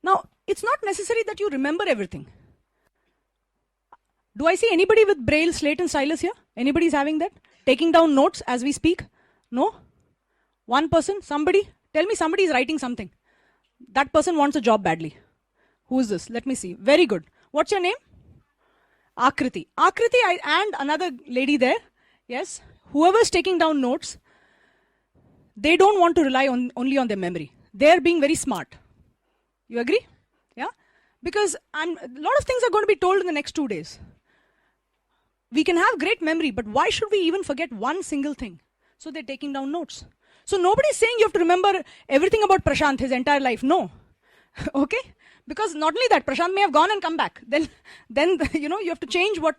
Now, it's not necessary that you remember everything. Do I see anybody with braille, slate and stylus here? Anybody's having that? Taking down notes as we speak? No? One person? Somebody? Tell me somebody is writing something. That person wants a job badly. Who is this? Let me see. Very good. What's your name? Akriti. Akriti and another lady there. Yes. Whoever's taking down notes, they don't want to rely only on their memory. They're being very smart. You agree? Yeah? Because a lot of things are going to be told in the next 2 days. We can have great memory, but why should we even forget one single thing? So they're taking down notes. So nobody's saying you have to remember everything about Prashant, his entire life. No. Okay? Because not only that, Prashant may have gone and come back. Then you have to change what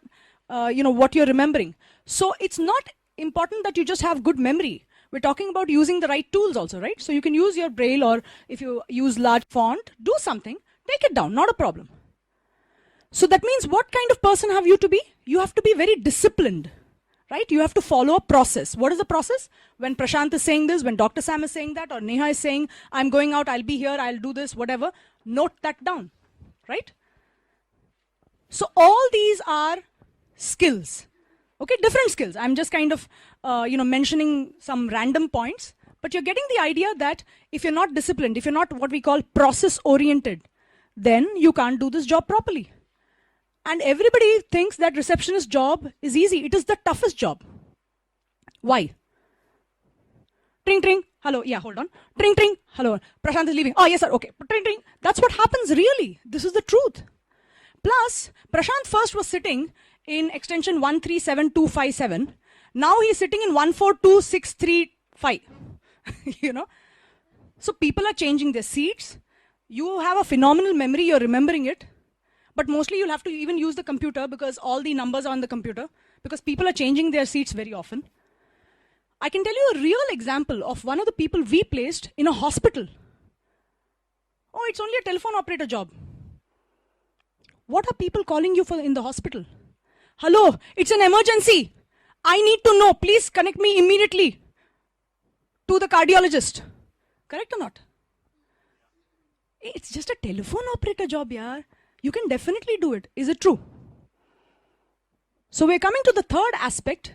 you're remembering. So it's not important that you just have good memory. We're talking about using the right tools also, right? So you can use your braille, or if you use large font, do something, take it down, not a problem. So that means what kind of person have you to be? You have to be very disciplined, right? You have to follow a process. What is the process? When Prashant is saying this, when Dr. Sam is saying that, or Neha is saying, I'm going out, I'll be here, I'll do this, whatever, note that down, right? So all these are skills, okay, different skills. I'm just kind of, mentioning some random points, but you're getting the idea that if you're not disciplined, if you're not what we call process-oriented, then you can't do this job properly. And everybody thinks that receptionist job is easy. It is the toughest job. Why? Tring, tring. Hello. Yeah, hold on. Tring, tring. Hello. Prashant is leaving. Oh, yes, sir. Okay. Tring, tring. That's what happens really. This is the truth. Plus, Prashant first was sitting in extension 137257. Now he's sitting in 142635. So people are changing their seats. You have a phenomenal memory. You're remembering it. But mostly you'll have to even use the computer because all the numbers are on the computer, because people are changing their seats very often. I can tell you a real example of one of the people we placed in a hospital. Oh, it's only a telephone operator job. What are people calling you for in the hospital? Hello, it's an emergency. I need to know. Please connect me immediately to the cardiologist. Correct or not? It's just a telephone operator job, yaar. You can definitely do it. Is it true? So we're coming to the third aspect,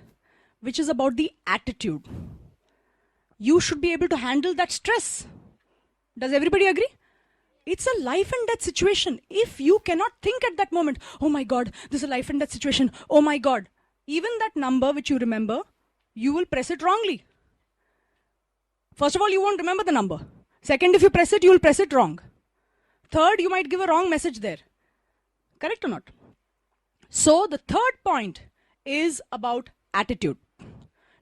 which is about the attitude. You should be able to handle that stress. Does everybody agree? It's a life and death situation. If you cannot think at that moment, oh my God, this is a life and death situation. Oh my God. Even that number which you remember, you will press it wrongly. First of all, you won't remember the number. Second, if you press it, you will press it wrong. Third, you might give a wrong message there. Correct or not? So the third point is about attitude.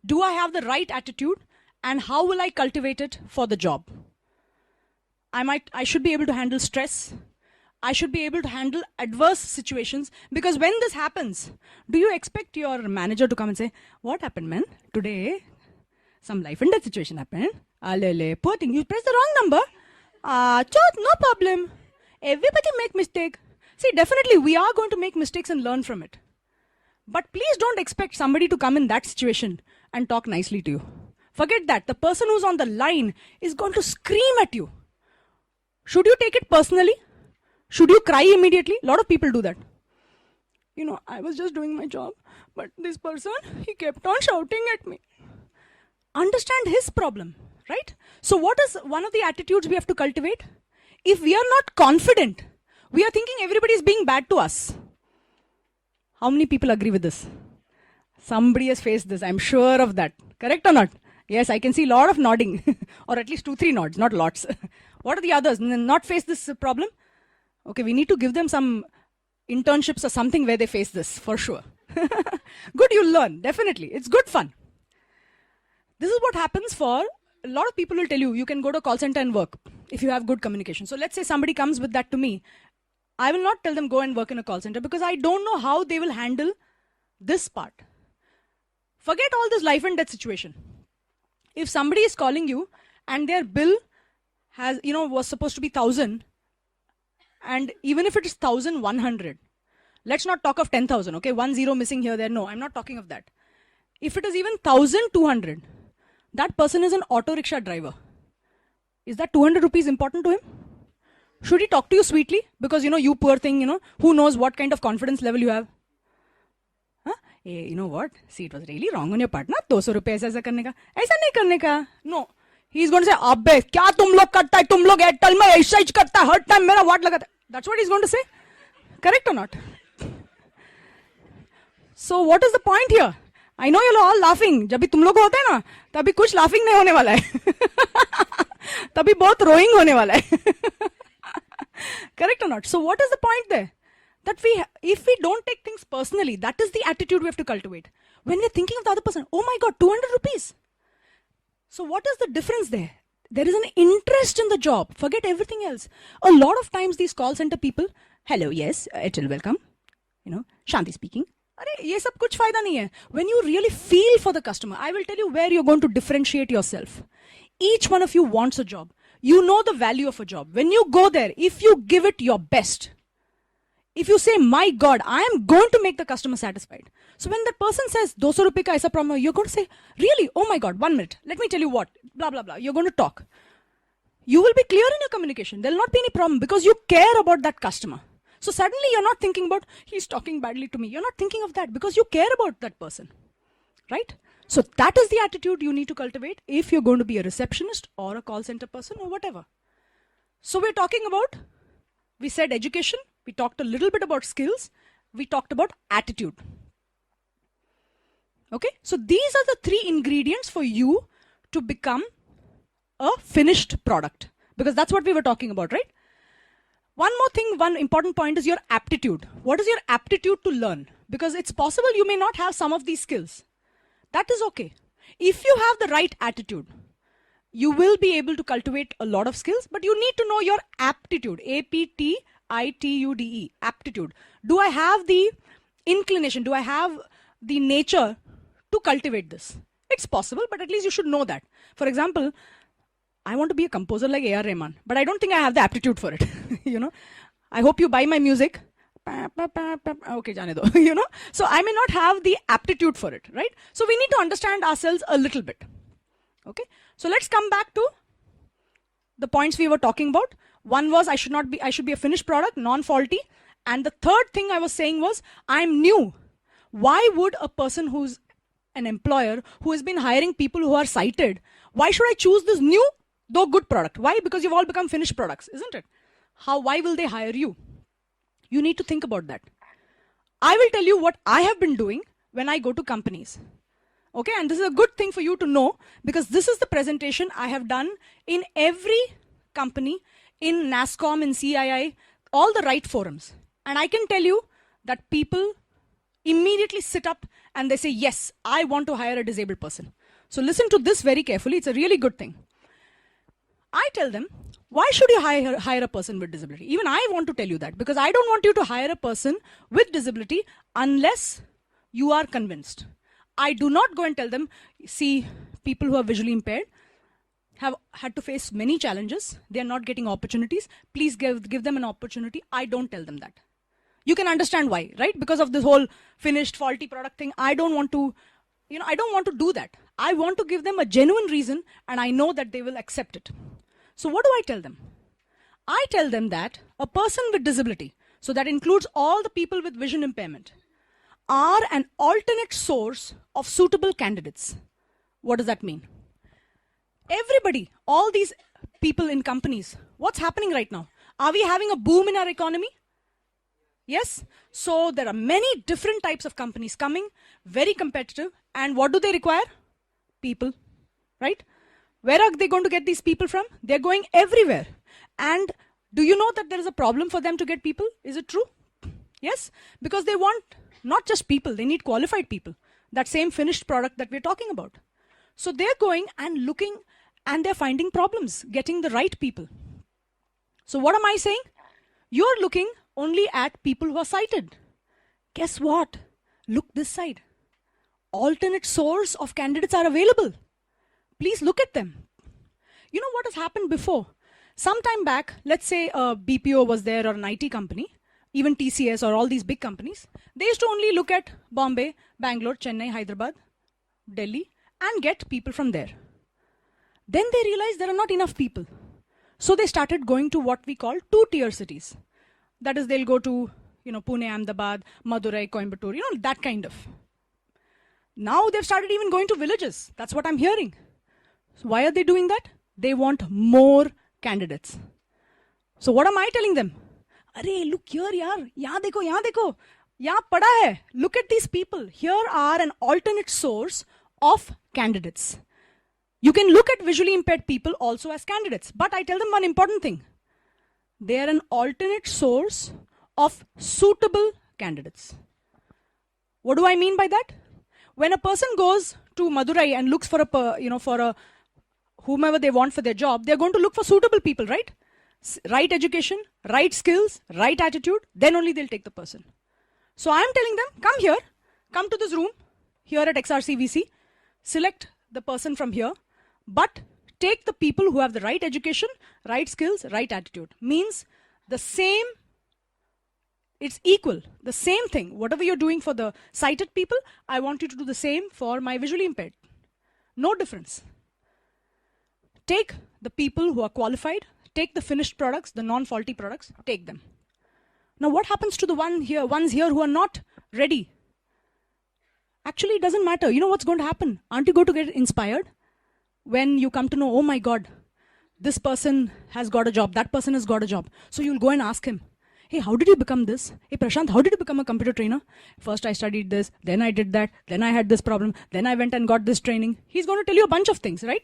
Do I have the right attitude, and how will I cultivate it for the job? I should be able to handle stress. I should be able to handle adverse situations, because when this happens, do you expect your manager to come and say, what happened, man? Today, some life and death situation happened. Alele, poor thing, you pressed the wrong number. No problem. Everybody make mistake. See, definitely we are going to make mistakes and learn from it. But please don't expect somebody to come in that situation and talk nicely to you. Forget that. The person who's on the line is going to scream at you. Should you take it personally? Should you cry immediately? A lot of people do that. I was just doing my job, but this person, he kept on shouting at me. Understand his problem, right? So what is one of the attitudes we have to cultivate? If we are not confident, we are thinking everybody is being bad to us. How many people agree with this? Somebody has faced this, I'm sure of that. Correct or not? Yes, I can see a lot of nodding, or at least 2-3 nods, not lots. What are the others? Not face this problem? Okay, we need to give them some internships or something where they face this, for sure. Good, you'll learn, definitely. It's good fun. This is what happens for a lot of people will tell you, you can go to a call center and work if you have good communication. So let's say somebody comes with that to me. I will not tell them go and work in a call center, because I don't know how they will handle this part. Forget all this life and death situation. If somebody is calling you and their bill has, was supposed to be 1,000, and even if it is 1,100, let's not talk of 10,000, okay? 1 0 missing here, there. No, I'm not talking of that. If it is even 1,200, that person is an auto rickshaw driver. Is that 200 rupees important to him? Should he talk to you sweetly? Because, you poor thing, who knows what kind of confidence level you have? Huh? Hey, you know what? See, it was really wrong on your part, na? 200 rupees ऐसा करने का, ऐसा नहीं करने का. No. He's going to say, "Abbe, क्या तुम लोग करता है? तुम लोग Airtel में ऐसा ही करता है, हर time मेरा वाट लगाता है." That's what he's going to say. Correct or not? So what is the point here? I know you're all laughing. जब भी तुम लोग होते हैं ना, तभी कुछ laughing नहीं होने वाला है. तभी बहुत rowing होने वाला है. Correct or not? So what is the point there? That if we don't take things personally, that is the attitude we have to cultivate. When we're thinking of the other person, oh my God, 200 rupees. So what is the difference there? There is an interest in the job. Forget everything else. A lot of times these call center people, hello, yes, Airtel, welcome. Shanti speaking. अरे ये सब कुछ फायदा नहीं है. When you really feel for the customer, I will tell you where you're going to differentiate yourself. Each one of you wants a job. You know the value of a job. When you go there, if you give it your best, if you say, my God, I am going to make the customer satisfied. So when that person says, 200 rupees ka aisa promo, you're going to say, really? Oh my God, 1 minute. Let me tell you what, blah, blah, blah. You're going to talk. You will be clear in your communication. There'll not be any problem because you care about that customer. So suddenly you're not thinking about, he's talking badly to me. You're not thinking of that because you care about that person, right? So that is the attitude you need to cultivate if you're going to be a receptionist or a call center person or whatever. So we're talking about, we said education, we talked a little bit about skills, we talked about attitude. Okay, so these are the 3 ingredients for you to become a finished product, because that's what we were talking about, right? One more thing, one important point is your aptitude. What is your aptitude to learn? Because it's possible you may not have some of these skills. That is okay. If you have the right attitude, you will be able to cultivate a lot of skills, but you need to know your aptitude. A-P-T-I-T-U-D-E, aptitude. Do I have the inclination? Do I have the nature to cultivate this? It's possible, but at least you should know that. For example, I want to be a composer like A.R. Rahman, but I don't think I have the aptitude for it. I hope you buy my music. Okay, jane do. So I may not have the aptitude for it, right? So we need to understand ourselves a little bit. Okay, so let's come back to the points we were talking about. One was I should be a finished product, non-faulty. And the third thing I was saying was I'm new. Why would a person who's an employer who has been hiring people who are sighted, why should I choose this new though good product? Why? Because you've all become finished products, isn't it? Why will they hire you? You need to think about that. I will tell you what I have been doing when I go to companies. Okay, and this is a good thing for you to know because this is the presentation I have done in every company, in NASSCOM, in CII, all the right forums. And I can tell you that people immediately sit up and they say, yes, I want to hire a disabled person. So listen to this very carefully. It's a really good thing. I tell them, why should you hire a person with disability? Even I want to tell you that because I don't want you to hire a person with disability unless you are convinced. I do not go and tell them, see, people who are visually impaired have had to face many challenges. They are not getting opportunities. Please give them an opportunity. I don't tell them that. You can understand why, right? Because of this whole finished faulty product thing. I don't want to, I don't want to do that. I want to give them a genuine reason and I know that they will accept it. So what do I tell them? I tell them that a person with disability, so that includes all the people with vision impairment, are an alternate source of suitable candidates. What does that mean? Everybody, all these people in companies, what's happening right now? Are we having a boom in our economy? Yes? So there are many different types of companies coming, very competitive, and what do they require? People, right? Where are they going to get these people from? They're going everywhere. And do you know that there is a problem for them to get people? Is it true? Yes? Because they want not just people, they need qualified people. That same finished product that we're talking about. So they're going and looking and they're finding problems, getting the right people. So what am I saying? You're looking only at people who are sighted. Guess what? Look this side. Alternate source of candidates are available. Please look at them. You know what has happened before? Some time back, let's say a BPO was there or an IT company, even TCS or all these big companies. They used to only look at Bombay, Bangalore, Chennai, Hyderabad, Delhi and get people from there. Then they realized there are not enough people. So they started going to what we call two-tier cities. That is, they'll go to, Pune, Ahmedabad, Madurai, Coimbatore, that kind of. Now they've started even going to villages. That's what I'm hearing. So why are they doing that? They want more candidates. So what am I telling them? Arey, look here, yaar. Yahan dekho. Yahan pada hai. Look at these people. Here are an alternate source of candidates. You can look at visually impaired people also as candidates. But I tell them one important thing. They are an alternate source of suitable candidates. What do I mean by that? When a person goes to Madurai and looks for a whomever they want for their job, they're going to look for suitable people, right? Right education, right skills, right attitude, then only they'll take the person. So I'm telling them, come here, come to this room, here at XRCVC, select the person from here, but take the people who have the right education, right skills, right attitude. Means the same, it's equal, the same thing. Whatever you're doing for the sighted people, I want you to do the same for my visually impaired. No difference. Take the people who are qualified, take the finished products, the non-faulty products, take them. Now what happens to the ones here who are not ready? Actually, it doesn't matter. You know what's going to happen? Aren't you going to get inspired? When you come to know, oh my God, this person has got a job, that person has got a job. So you'll go and ask him, hey, how did you become this? Hey, Prashant, how did you become a computer trainer? First I studied this, then I did that, then I had this problem, then I went and got this training. He's going to tell you a bunch of things, right?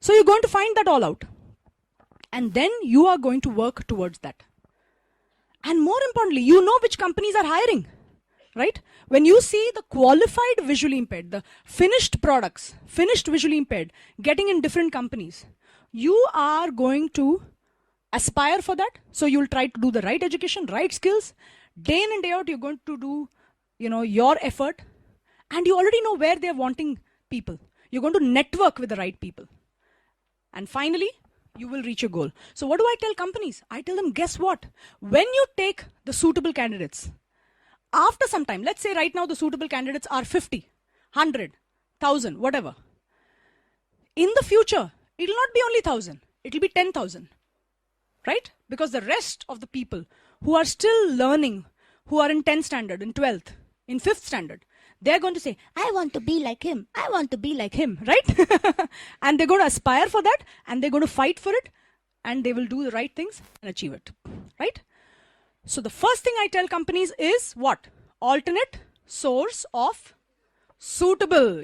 So you're going to find that all out. And then you are going to work towards that. And more importantly, you know which companies are hiring, right? When you see the qualified visually impaired, the finished products, finished visually impaired, getting in different companies, you are going to aspire for that. So you'll try to do the right education, right skills. Day in and day out, you're going to do, your effort. And you already know where they're wanting people. You're going to network with the right people. And finally, you will reach your goal. So what do I tell companies? I tell them, guess what? When you take the suitable candidates, after some time, let's say right now the suitable candidates are 50, 100, 1,000, whatever. In the future, it will not be only 1,000. It will be 10,000, right? Because the rest of the people who are still learning, who are in 10th standard, in 12th, in 5th standard, they're going to say, I want to be like him. I want to be like him, right? And they're going to aspire for that, and they're going to fight for it, and they will do the right things and achieve it, right? So the first thing I tell companies is what? Alternate source of suitable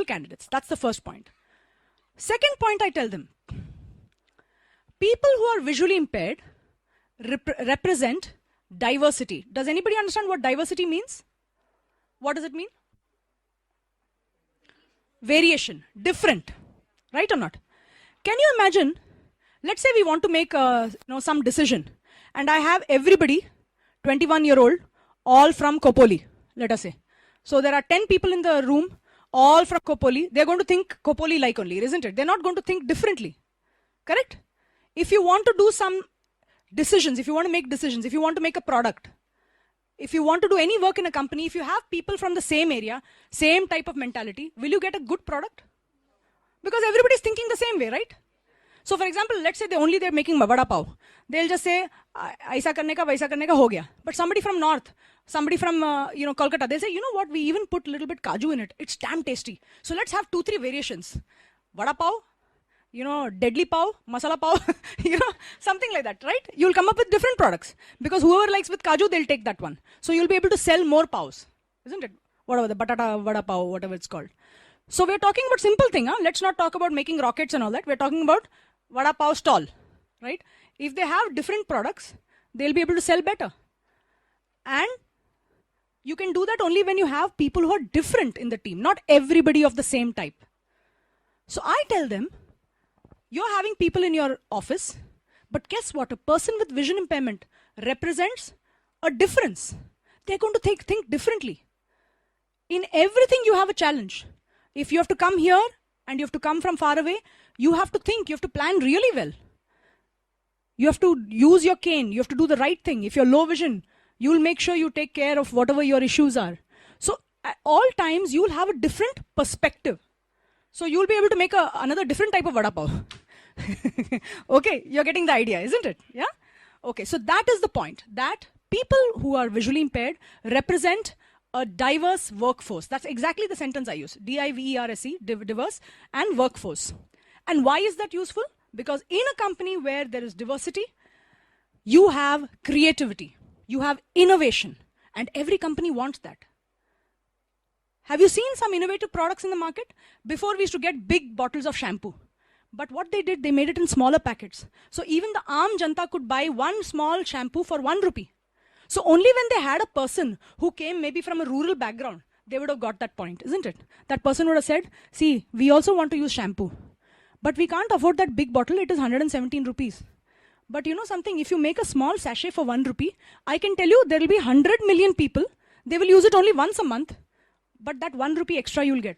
candidates. That's the first point. Second point I tell them, people who are visually impaired represent diversity. Does anybody understand what diversity means? What does it mean? Variation, different, right or not? Can you imagine, let's say we want to make some decision, and I have everybody, 21-year-old, all from Kopoli, let us say. So there are 10 people in the room, all from Kopoli. They're going to think Kopoli like only, isn't it? They're not going to think differently, correct? If you want to do some decisions, if you want to make decisions, if you want to make a product, if you want to do any work in a company, if you have people from the same area, same type of mentality, will you get a good product? Because everybody's thinking the same way, right? So for example, let's say they're making vada pav. They'll just say, aisa karne ka, vaisa karne ka ho gaya. But somebody from North, somebody from Kolkata, they'll say, you know what, we even put a little bit kaju in it. It's damn tasty. So let's have 2-3 variations. Vada pav, deadly pav, masala pav, something like that, right? You'll come up with different products. Because whoever likes with kaju, they'll take that one. So you'll be able to sell more pavs, isn't it? Whatever, the batata vada pav, whatever it's called. So we're talking about simple thing, huh? Let's not talk about making rockets and all that. We're talking about vada pav stall, right? If they have different products, they'll be able to sell better. And you can do that only when you have people who are different in the team, not everybody of the same type. So I tell them, you're having people in your office, but guess what? A person with vision impairment represents a difference. They're going to think differently. In everything, you have a challenge. If you have to come here and you have to come from far away, you have to think, you have to plan really well. You have to use your cane, you have to do the right thing. If you're low vision, you'll make sure you take care of whatever your issues are. So at all times, you'll have a different perspective. So you'll be able to make another different type of vada pav. Okay, you're getting the idea, isn't it? Yeah? Okay, so that is the point, that people who are visually impaired represent a diverse workforce. That's exactly the sentence I use. D-I-V-E-R-S-E, diverse and workforce. And why is that useful? Because in a company where there is diversity, you have creativity, you have innovation, and every company wants that. Have you seen some innovative products in the market? Before we used to get big bottles of shampoo. But what they did, they made it in smaller packets. So even the Aam Janta could buy one small shampoo for 1 rupee. So only when they had a person who came maybe from a rural background, they would have got that point, isn't it? That person would have said, see, we also want to use shampoo. But we can't afford that big bottle, it is 117 rupees. But you know something, if you make a small sachet for 1 rupee, I can tell you there will be 100 million people, they will use it only once a month, but that 1 rupee extra you will get.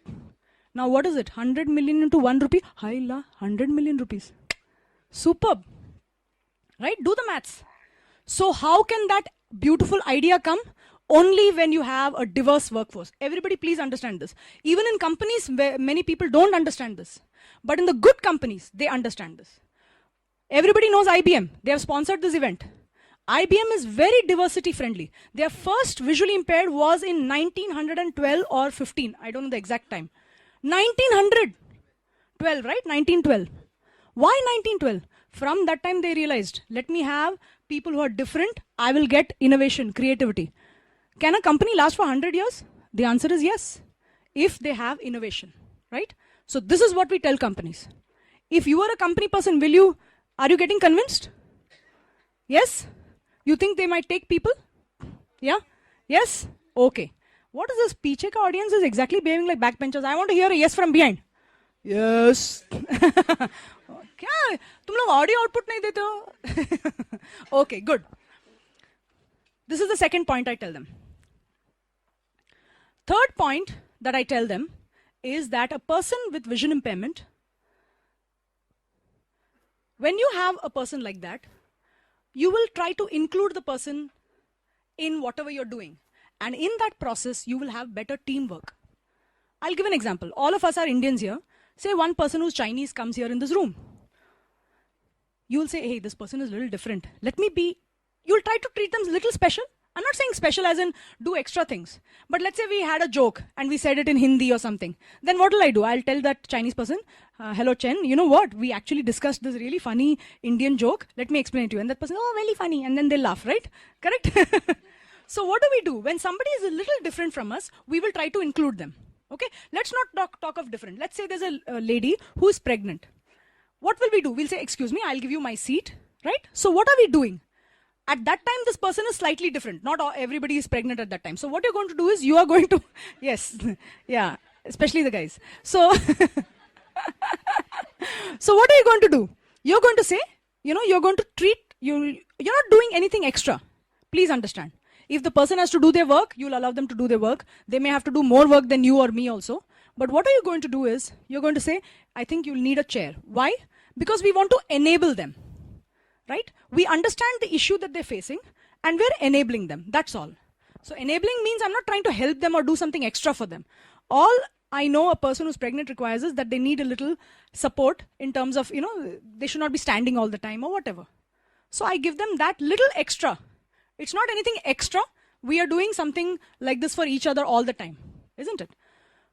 Now what is it? 100 million into 1 rupee? Haila, 100 million rupees. Superb. Right? Do the maths. So how can that beautiful idea come? Only when you have a diverse workforce. Everybody please understand this. Even in companies where many people don't understand this. But in the good companies, they understand this. Everybody knows IBM. They have sponsored this event. IBM is very diversity friendly. Their first visually impaired was in 1912 or 15. I don't know the exact time. 1912, right? 1912. Why 1912? From that time they realized, let me have people who are different, I will get innovation, creativity. Can a company last for 100 years? The answer is yes, if they have innovation, right? So this is what we tell companies. If you are a company person, are you getting convinced? Yes? You think they might take people? Yeah? Yes? Okay. What is this? Piche ka audience is exactly behaving like backbenchers. I want to hear a yes from behind. Yes. क्या तुम लोग audio output नहीं देते हो? Okay, good. This is the second point I tell them. Third point that I tell them is that a person with vision impairment, when you have a person like that, you will try to include the person in whatever you're doing. And in that process, you will have better teamwork. I'll give an example. All of us are Indians here. Say one person who's Chinese comes here in this room. You'll say, hey, this person is a little different. You'll try to treat them a little special. I'm not saying special as in do extra things. But let's say we had a joke and we said it in Hindi or something. Then what will I do? I'll tell that Chinese person, hello Chen, you know what? We actually discussed this really funny Indian joke. Let me explain it to you. And that person, oh, really funny. And then they laugh, right? Correct? So what do? When somebody is a little different from us, we will try to include them. Okay? Let's not talk of different. Let's say there's a lady who is pregnant. What will we do? We'll say, excuse me, I'll give you my seat, right? So what are we doing? At that time, this person is slightly different. Not everybody is pregnant at that time. So what you're going to do is you are going to, yes, yeah, especially the guys. So, so what are you going to do? You're going to say, you're going to treat, you're not doing anything extra. Please understand. If the person has to do their work, you'll allow them to do their work. They may have to do more work than you or me also. But what are you going to do is, you're going to say, I think you'll need a chair. Why? Because we want to enable them. Right? We understand the issue that they're facing and we're enabling them. That's all. So enabling means I'm not trying to help them or do something extra for them. All I know a person who's pregnant requires is that they need a little support in terms of, they should not be standing all the time or whatever. So I give them that little extra. It's not anything extra. We are doing something like this for each other all the time, isn't it?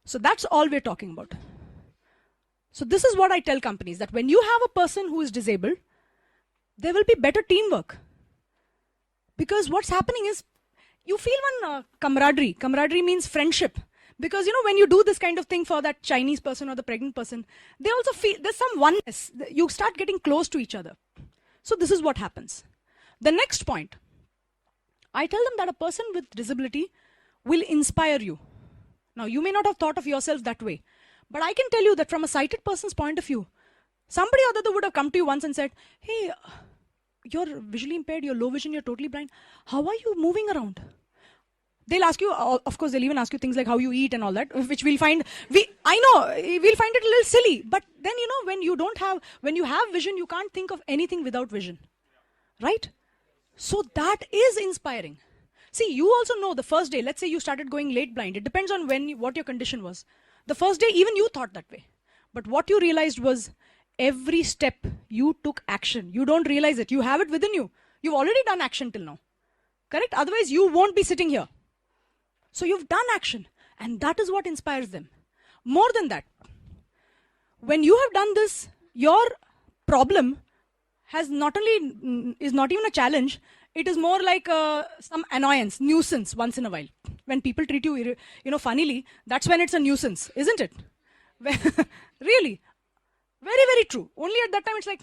So that's all we're talking about. So this is what I tell companies, that when you have a person who is disabled, there will be better teamwork. Because what's happening is, you feel one camaraderie. Camaraderie means friendship. Because, when you do this kind of thing for that Chinese person or the pregnant person, they also feel there's some oneness. You start getting close to each other. So this is what happens. The next point, I tell them that a person with disability will inspire you. Now, you may not have thought of yourself that way. But I can tell you that from a sighted person's point of view, somebody or the other would have come to you once and said, hey, you're visually impaired, you're low vision, you're totally blind. How are you moving around? They'll ask you, of course, they'll even ask you things like how you eat and all that, which we'll find, we'll find it a little silly. But then, when you have vision, you can't think of anything without vision. Right? So that is inspiring. See, you also know the first day, let's say you started going late blind. It depends on what your condition was. The first day, even you thought that way. But what you realized was, every step you took action. You don't realize it. You have it within you. You've already done action till now. Correct? Otherwise, you won't be sitting here. So you've done action. And that is what inspires them. More than that, when you have done this, your problem has not only is not even a challenge, it is more like some annoyance, nuisance once in a while. When people treat you, funnily, that's when it's a nuisance, isn't it? Really, very, very true. Only at that time it's like,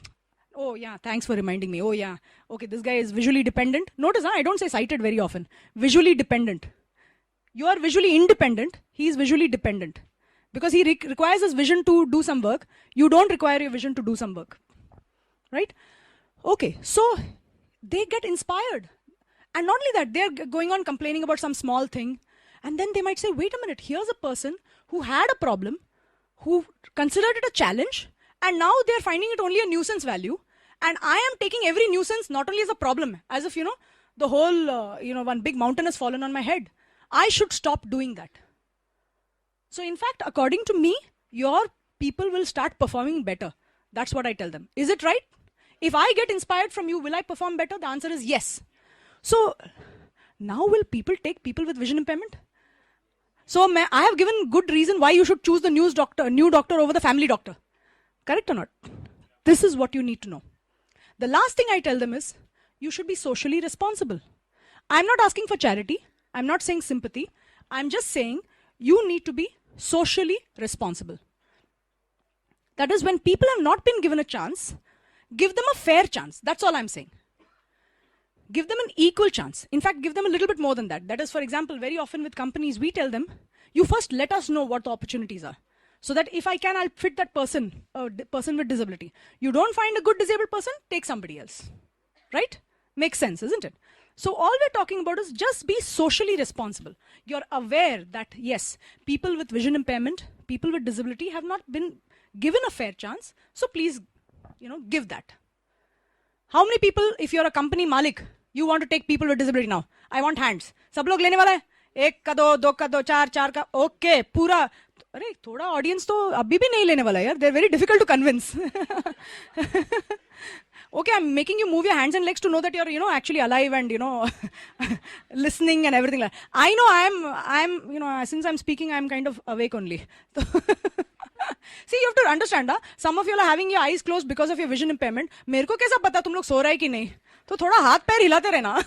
oh yeah, thanks for reminding me. Oh yeah, okay, this guy is visually dependent. Notice, I don't say sighted very often. Visually dependent. You are visually independent. He is visually dependent. Because he requires his vision to do some work. You don't require your vision to do some work. Right? Okay, so they get inspired. And not only that, they're going on complaining about some small thing. And then they might say, wait a minute, here's a person who had a problem, who considered it a challenge, and now they're finding it only a nuisance value. And I am taking every nuisance not only as a problem, as if, the whole, one big mountain has fallen on my head. I should stop doing that. So in fact, according to me, your people will start performing better. That's what I tell them. Is it right? If I get inspired from you, will I perform better? The answer is yes. So now will people take people with vision impairment? So I have given good reason why you should choose the new doctor over the family doctor. Correct or not? This is what you need to know. The last thing I tell them is, you should be socially responsible. I'm not asking for charity. I'm not saying sympathy. I'm just saying you need to be socially responsible. That is, when people have not been given a chance, give them a fair chance. That's all I'm saying. Give them an equal chance. In fact, give them a little bit more than that. That is, for example, very often with companies, we tell them, you first let us know what the opportunities are. So that if I can, I'll fit that person, person with disability. You don't find a good disabled person, take somebody else. Right? Makes sense, isn't it? So all we're talking about is just be socially responsible. You're aware that, yes, people with vision impairment, people with disability have not been given a fair chance. So please, give that. How many people, if you're a company malik, you want to take people with disability now? I want hands. सब लोग लेने वाला है? एक का दो का दो, चार का, okay, पूरा. अरे थोड़ा audience तो अभी भी नहीं लेने वाला यार. They're very difficult to convince. Okay, I'm making you move your hands and legs to know that you're, actually alive and, listening and everything like that. I know I'm, since I'm speaking, I'm kind of awake only. See, you have to understand, some of you are having your eyes closed because of your vision impairment. मेरे को कैसा पता तुम लोग सो रहे हैं कि नहीं? तो थोड़ा हाथ पैर हिलाते रहना.